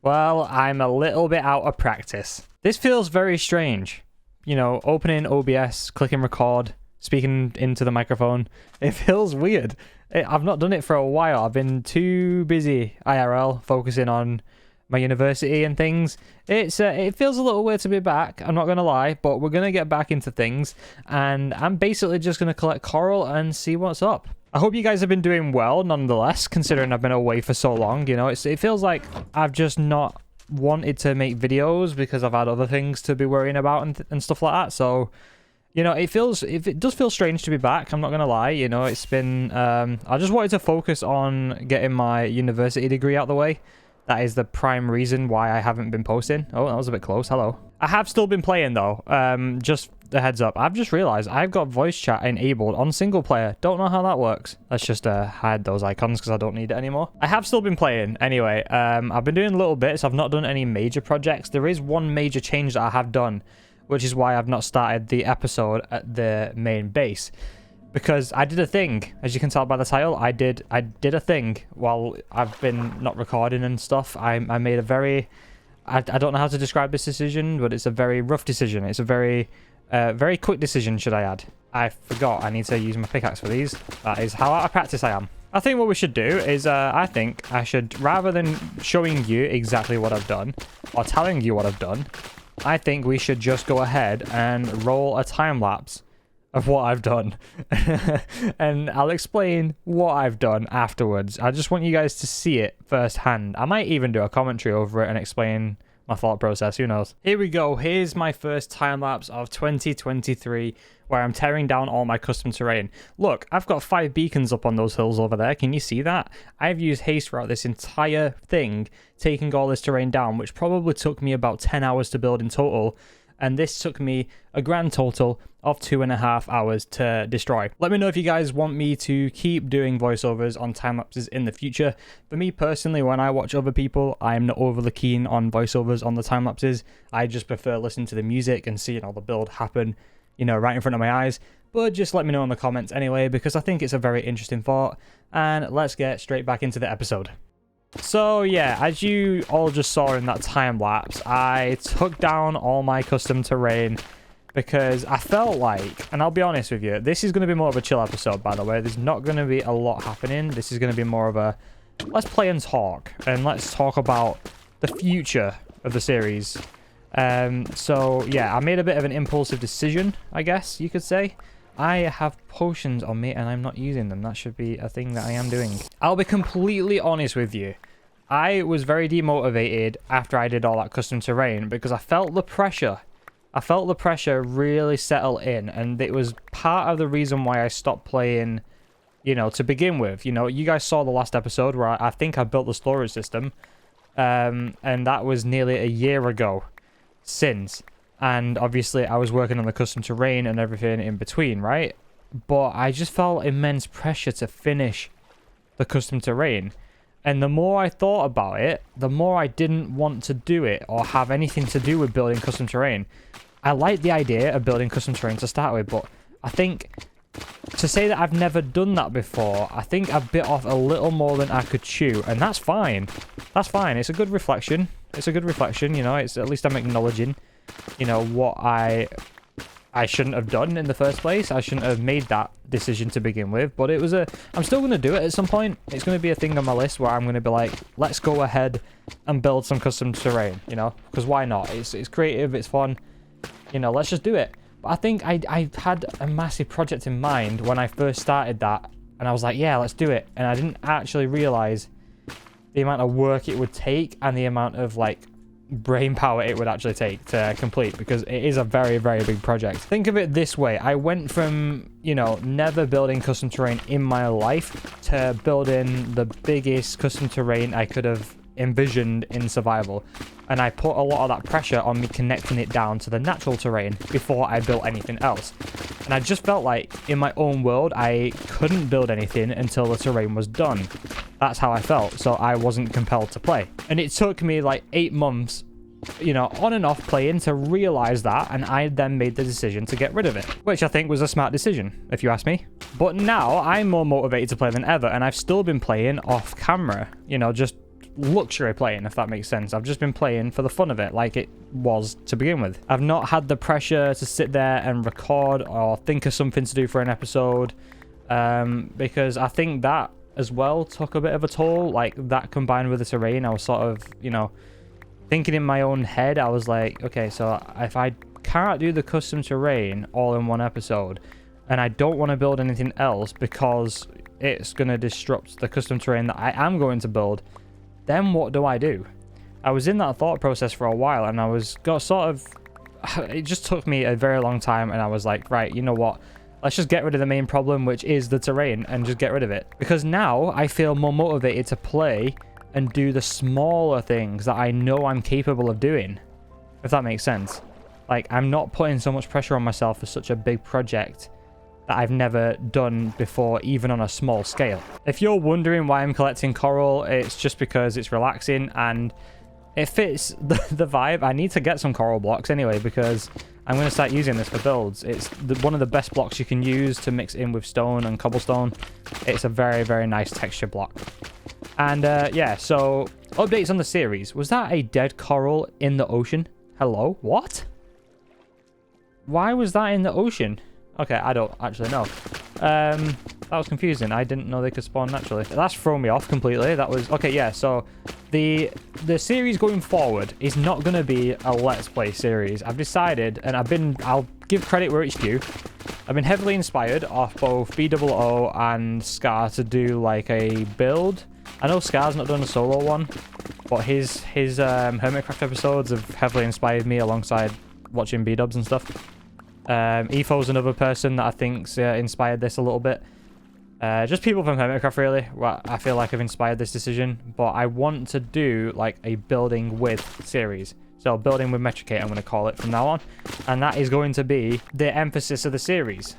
Well, I'm a little bit out of practice. This feels very strange. You know, opening OBS, clicking record, speaking into the microphone. It feels weird. I've not done it for a while. I've been too busy IRL, focusing on my university and things. It feels a little weird to be back, I'm not going to lie, but we're going to get back into things. And I'm basically just going to collect coral and see what's up. I hope you guys have been doing well, nonetheless, considering I've been away for so long. You know, it feels like I've just not wanted to make videos because I've had other things to be worrying about and stuff like that. So, you know, it does feel strange to be back. I'm not gonna lie. You know, it's been I just wanted to focus on getting my university degree out of the way. That is the prime reason why I haven't been posting. Oh, that was a bit close. Hello. I have still been playing though. Just a heads up. I've just realized I've got voice chat enabled on single player. Don't know how that works. Let's just hide those icons because I don't need it anymore. I have still been playing anyway. I've been doing little bits. I've not done any major projects. There is one major change that I have done, which is why I've not started the episode at the main base. Because I did a thing, as you can tell by the title, I did a thing while I've been not recording and stuff. I made a very, I don't know how to describe this decision, but it's a very rough decision. It's a very quick decision, should I add. I forgot I need to use my pickaxe for these. That is how out of practice I am. I think what we should do is, I think I should, rather than showing you exactly what I've done, or telling you what I've done, I think we should just go ahead and roll a time lapse of what I've done. And I'll explain what I've done afterwards. I just want you guys to see it firsthand. I might even do a commentary over it and explain my thought process, who knows. Here we go. Here's my first time lapse of 2023 where I'm tearing down all my custom terrain. Look, I've got 5 beacons up on those hills over there. Can you see that? I've used haste throughout this entire thing, taking all this terrain down, which probably took me about 10 hours to build in total. And this took me a grand total of 2.5 hours to destroy. Let me know if you guys want me to keep doing voiceovers on time lapses in the future. For me personally, when I watch other people, I'm not overly keen on voiceovers on the time lapses. I just prefer listening to the music and seeing all the build happen, you know, right in front of my eyes. But just let me know in the comments anyway, because I think it's a very interesting thought. And let's get straight back into the episode. So yeah, as you all just saw in that time lapse, I took down all my custom terrain because I felt like, and I'll be honest with you, this is going to be more of a chill episode, by the way. There's not going to be a lot happening. This is going to be more of a, let's play and talk, and let's talk about the future of the series. So yeah, I made a bit of an impulsive decision, I guess you could say. I have potions on me and I'm not using them. That should be a thing that I am doing. I'll be completely honest with you. I was very demotivated after I did all that custom terrain because I felt the pressure. I felt the pressure really settle in, and it was part of the reason why I stopped playing, you know, to begin with. You know, you guys saw the last episode where I think I built the storage system, and that was nearly a year ago since. And obviously I was working on the custom terrain and everything in between, right? But I just felt immense pressure to finish the custom terrain. And the more I thought about it, the more I didn't want to do it or have anything to do with building custom terrain. I like the idea of building custom terrain to start with, but I think to say that I've never done that before, I think I bit off a little more than I could chew, and that's fine. That's fine. It's a good reflection. It's a good reflection, you know. It's at least I'm acknowledging, you know, what I shouldn't have done in the first place. I shouldn't have made that decision to begin with, but it was I'm still going to do it at some point. It's going to be a thing on my list where I'm going to be like, let's go ahead and build some custom terrain, you know, because why not? It's creative, it's fun, you know, let's just do it. But I think I had a massive project in mind when I first started that, and I was like, yeah, let's do it. And I didn't actually realize the amount of work it would take and the amount of like brain power it would actually take to complete, because it is a very, very big project. Think of it this way. I went from, you know, never building custom terrain in my life to building the biggest custom terrain I could have envisioned in survival, and I put a lot of that pressure on me connecting it down to the natural terrain before I built anything else. And I just felt like in my own world I couldn't build anything until the terrain was done. That's how I felt, so I wasn't compelled to play. And it took me like 8 months, you know, on and off playing to realize that, and I then made the decision to get rid of it, which I think was a smart decision, if you ask me. But now I'm more motivated to play than ever, and I've still been playing off camera, you know, just luxury playing, if that makes sense. I've just been playing for the fun of it, like it was to begin with. I've not had the pressure to sit there and record or think of something to do for an episode, because I think that as well took a bit of a toll. Like that combined with the terrain, I was sort of, you know, thinking in my own head. I was like, okay, so if I can't do the custom terrain all in one episode, and I don't want to build anything else because it's going to disrupt the custom terrain that I am going to build, then what do I do? I was in that thought process for a while, and it just took me a very long time, and I was like, right, you know what? Let's just get rid of the main problem, which is the terrain, and just get rid of it. Because now I feel more motivated to play and do the smaller things that I know I'm capable of doing, if that makes sense. Like, I'm not putting so much pressure on myself for such a big project that I've never done before, even on a small scale. If you're wondering why I'm collecting coral, it's just because it's relaxing and it fits the vibe. I need to get some coral blocks anyway, because I'm going to start using this for builds. It's one of the best blocks you can use to mix in with stone and cobblestone. It's a very, very nice texture block. And yeah, so updates on the series. Was that a dead coral in the ocean? Hello? What? Why was that in the ocean? Okay, I don't actually know. That was confusing. I didn't know they could spawn naturally. That's thrown me off completely. That was... Okay, yeah, so the series going forward is not going to be a Let's Play series. I've decided, and I'll give credit where it's due. I've been heavily inspired off both BOO and Scar to do like a build. I know Scar's not done a solo one, but his Hermitcraft episodes have heavily inspired me alongside watching B-dubs and stuff. Efo's another person that I think's inspired this a little bit. Just people from Hermitcraft, really. Well, I feel like have inspired this decision, but I want to do like a building with series. So building with Metricate, I'm going to call it from now on, and that is going to be the emphasis of the series.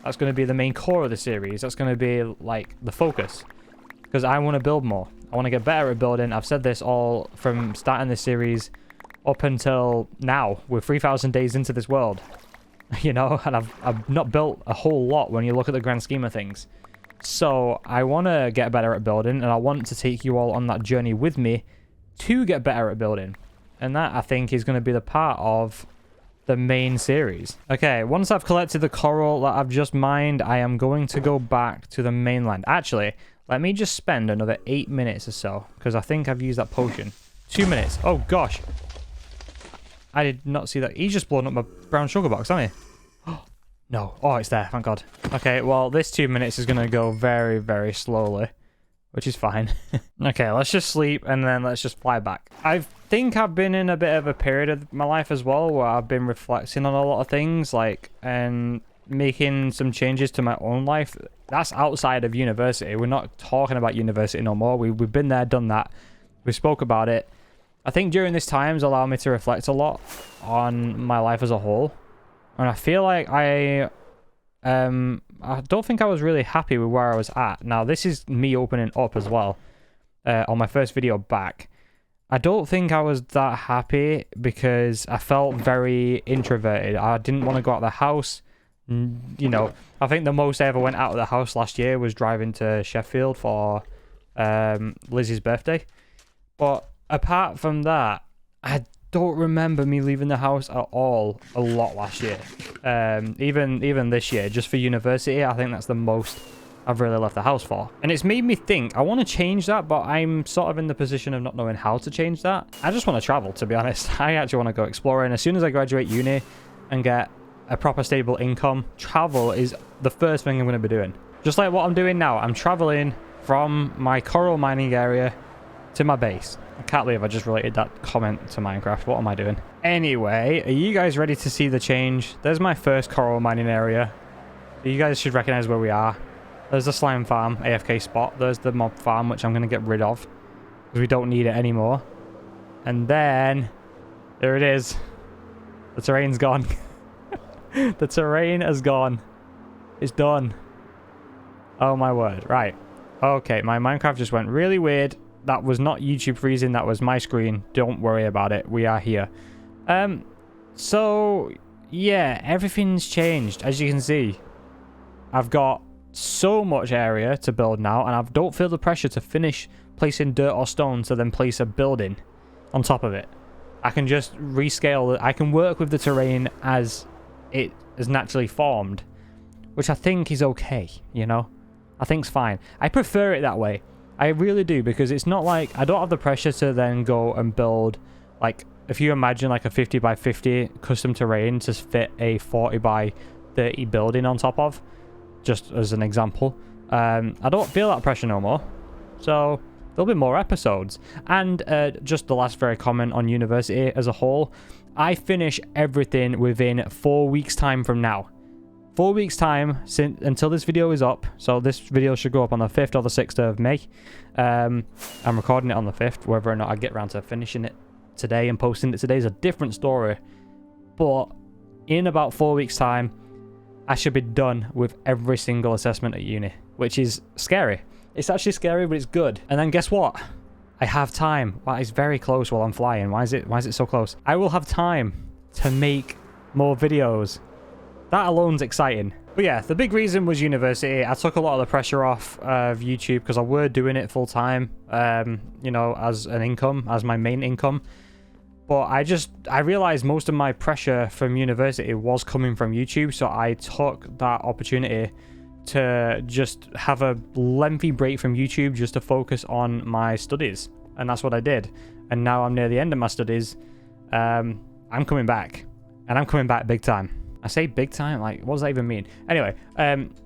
That's going to be the main core of the series. That's going to be like the focus, because I want to build more. I want to get better at building. I've said this all from starting this series up until now. We're 3,000 days into this world. You know, and I've not built a whole lot when you look at the grand scheme of things. So I want to get better at building, and I want to take you all on that journey with me to get better at building. And that, I think, is going to be the part of the main series. Okay, once I've collected the coral that I've just mined, I am going to go back to the mainland. Actually, let me just spend another 8 minutes or so, because I think I've used that potion. 2 minutes. Oh, gosh. I did not see that. He's just blown up my brown sugar box, hasn't he? No. Oh, it's there. Thank God. Okay, well, this 2 minutes is going to go very, very slowly, which is fine. Okay, let's just sleep, and then let's just fly back. I think I've been in a bit of a period of my life as well, where I've been reflecting on a lot of things, like, and making some changes to my own life. That's outside of university. We're not talking about university no more. We've been there, done that. We spoke about it. I think during this time has allowed me to reflect a lot on my life as a whole. And I feel like I don't think I was really happy with where I was at. Now, this is me opening up as well on my first video back. I don't think I was that happy because I felt very introverted. I didn't want to go out of the house. You know, I think the most I ever went out of the house last year was driving to Sheffield for Lizzie's birthday. But apart from that, I don't remember me leaving the house at all a lot last year. Even this year, just for university, I think that's the most I've really left the house for. And it's made me think, I want to change that, but I'm sort of in the position of not knowing how to change that. I just want to travel, to be honest. I actually want to go exploring. As soon as I graduate uni and get a proper stable income, travel is the first thing I'm going to be doing. Just like what I'm doing now. I'm traveling from my coral mining area to my base. I can't believe I just related that comment to Minecraft. What am I doing? Anyway, are you guys ready to see the change? There's my first coral mining area. You guys should recognize where we are. There's the slime farm, AFK spot. There's the mob farm, which I'm going to get rid of, because we don't need it anymore. And then, there it is. The terrain's gone. The terrain has gone. It's done. Oh my word. Right. Okay, my Minecraft just went really weird. That was not YouTube freezing, that was my screen. Don't worry about it. We are here. So, yeah, everything's changed. As you can see, I've got so much area to build now, and I don't feel the pressure to finish placing dirt or stone to then place a building on top of it. I can just rescale it. I can work with the terrain as it is naturally formed, which I think is okay, you know? I think's fine. I prefer it that way. I really do, because it's not like I don't have the pressure to then go and build, like, if you imagine like a 50 by 50 custom terrain to fit a 40 by 30 building on top of, just as an example. I don't feel that pressure no more. So there'll be more episodes. And just the last very comment on university as a whole, I finish everything within 4 weeks time from now. 4 weeks time until this video is up. So this video should go up on the 5th or the 6th of May. I'm recording it on the 5th. Whether or not I get around to finishing it today and posting it today is a different story. But in about 4 weeks time, I should be done with every single assessment at uni, which is scary. It's actually scary, but it's good. And then guess what? I have time. Well, it's very close while I'm flying. Why is it so close? I will have time to make more videos. That alone's exciting. But yeah, the big reason was university. I took a lot of the pressure off of YouTube because I were doing it full time, you know, as an income, as my main income. But I realized most of my pressure from university was coming from YouTube, so I took that opportunity to just have a lengthy break from YouTube just to focus on my studies. And that's what I did. And now I'm near the end of my studies. I'm coming back. And I'm coming back big time. I say big time, like, what does that even mean? Anyway,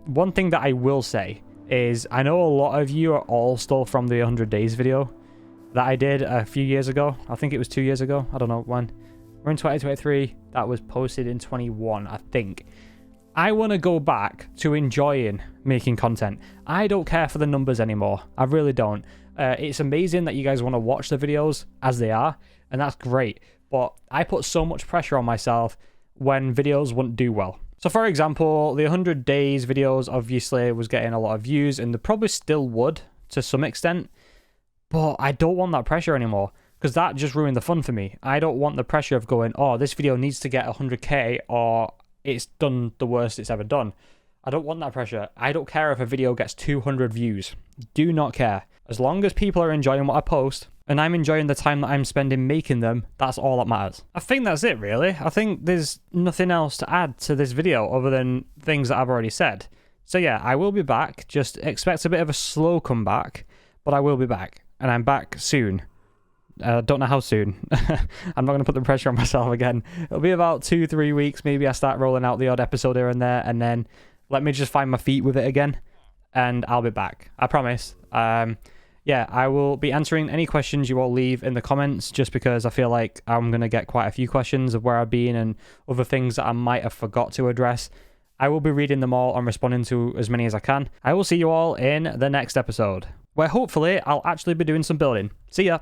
one thing that I will say is I know a lot of you are all still from the 100 days video that I did a few years ago. I think it was 2 years ago. I don't know when. We're in 2023. That was posted in 21, I think. I want to go back to enjoying making content. I don't care for the numbers anymore. I really don't. It's amazing that you guys want to watch the videos as they are, and that's great. But I put so much pressure on myself when videos wouldn't do well. So for example, the 100 days videos obviously was getting a lot of views, and they probably still would to some extent. But I don't want that pressure anymore, because that just ruined the fun for me. I don't want the pressure of going, oh, this video needs to get 100k or it's done the worst it's ever done. I don't want that pressure. I don't care if a video gets 200 views. Do not care. As long as people are enjoying what I post and I'm enjoying the time that I'm spending making them, that's all that matters. I think that's it, really. I think there's nothing else to add to this video other than things that I've already said. So yeah, I will be back. Just expect a bit of a slow comeback, but I will be back. And I'm back soon. Don't know how soon. I'm not going to put the pressure on myself again. It'll be about 2-3 weeks. Maybe I start rolling out the odd episode here and there, and then let me just find my feet with it again, and I'll be back. I promise. Yeah, I will be answering any questions you all leave in the comments, just because I feel like I'm going to get quite a few questions of where I've been and other things that I might have forgot to address. I will be reading them all and responding to as many as I can. I will see you all in the next episode, where hopefully I'll actually be doing some building. See ya!